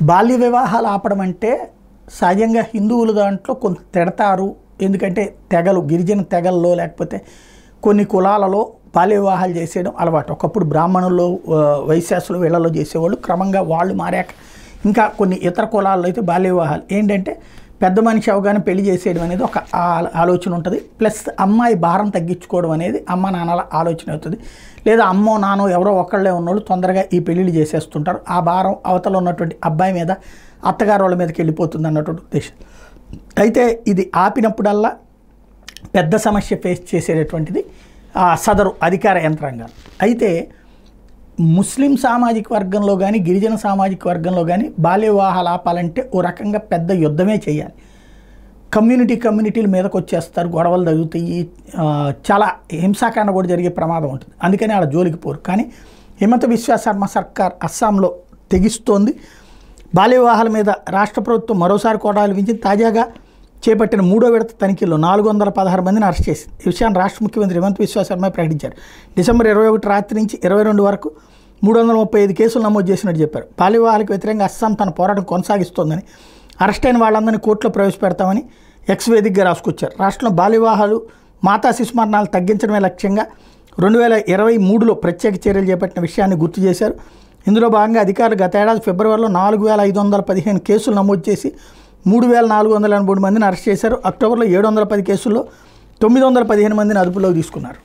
బాల్య వివాహాలు ఆపడం అంటే సహజంగా హిందువుల దాంట్లో కొంత తిడతారు. ఎందుకంటే తెగలు, గిరిజన తెగల్లో లేకపోతే కొన్ని కులాలలో బాల్య వివాహాలు చేసేయడం అలవాటు. ఒకప్పుడు బ్రాహ్మణుల్లో, వైశ్యాసులు వీళ్ళలో చేసేవాళ్ళు. క్రమంగా వాళ్ళు మారాక ఇంకా కొన్ని ఇతర కులాల్లో అయితే బాల్య వివాహాలు ఏంటంటే పెద్ద మనిషి అవగానే పెళ్లి చేసేయడం అనేది ఒక ఆలోచన ఉంటుంది. ప్లస్ అమ్మాయి భారం తగ్గించుకోవడం అనేది అమ్మ నాన్నల ఆలోచన అవుతుంది. లేదా అమ్మో నాన్నో ఎవరో ఒకళ్ళే ఉన్నోళ్ళు తొందరగా ఈ పెళ్ళిళ్ళు చేసేస్తుంటారు. ఆ భారం అవతల ఉన్నటువంటి అబ్బాయి మీద, అత్తగారు వాళ్ళ మీదకి వెళ్ళిపోతుంది అన్నటువంటి ఉద్దేశం. అయితే ఇది ఆపినప్పుడల్లా పెద్ద సమస్య ఫేస్ చేసేటటువంటిది సదరు అధికార యంత్రాంగాలు. అయితే ముస్లిం సామాజిక వర్గంలో కానీ, గిరిజన సామాజిక వర్గంలో కానీ బాల్య వివాహాలు ఆపాలంటే ఓ రకంగా పెద్ద యుద్ధమే చేయాలి. కమ్యూనిటీల మీదకి వచ్చేస్తారు, గొడవలు తగ్గుతాయి, చాలా హింసాకాండ కూడా జరిగే ప్రమాదం ఉంటుంది. అందుకని వాళ్ళ జోలికి పోరు. కానీ హిమంత బిశ్వ శర్మ సర్కార్ అస్సాంలో తెగిస్తోంది. బాల్య వివాహాల మీద రాష్ట్ర ప్రభుత్వం మరోసారి కోటాలు విధించి తాజాగా చేపట్టిన 3వ విడత తనిఖీల్లో 416 మందిని అరెస్ట్ చేసింది. ఈ విషయాన్ని రాష్ట్ర ముఖ్యమంత్రి హిమంత బిశ్వ శర్మ ప్రకటించారు. డిసెంబర్ 21 రాత్రి నుంచి 22 వరకు 335 కేసులు నమోదు చేసినట్టు చెప్పారు. బాల్య వివాహాలకు వ్యతిరేకంగా అస్సాం తన పోరాటం కొనసాగిస్తోందని, అరెస్ట్ అయిన వాళ్ళందరినీ కోర్టులో ప్రవేశపెడతామని ఎక్స్ వేదికగా రాసుకొచ్చారు. రాష్ట్రంలో బాల్య వివాహాలు, మాతా శిశు మరణాలు తగ్గించడమే లక్ష్యంగా 2023లో ప్రత్యేక చర్యలు చేపట్టిన విషయాన్ని గుర్తు చేశారు. ఇందులో భాగంగా అధికారులు గత ఏడాది ఫిబ్రవరిలో 4515 కేసులు నమోదు చేసి 3483 మందిని అరెస్ట్ చేశారు. అక్టోబర్లో 710 కేసుల్లో 915 మందిని అదుపులోకి తీసుకున్నారు.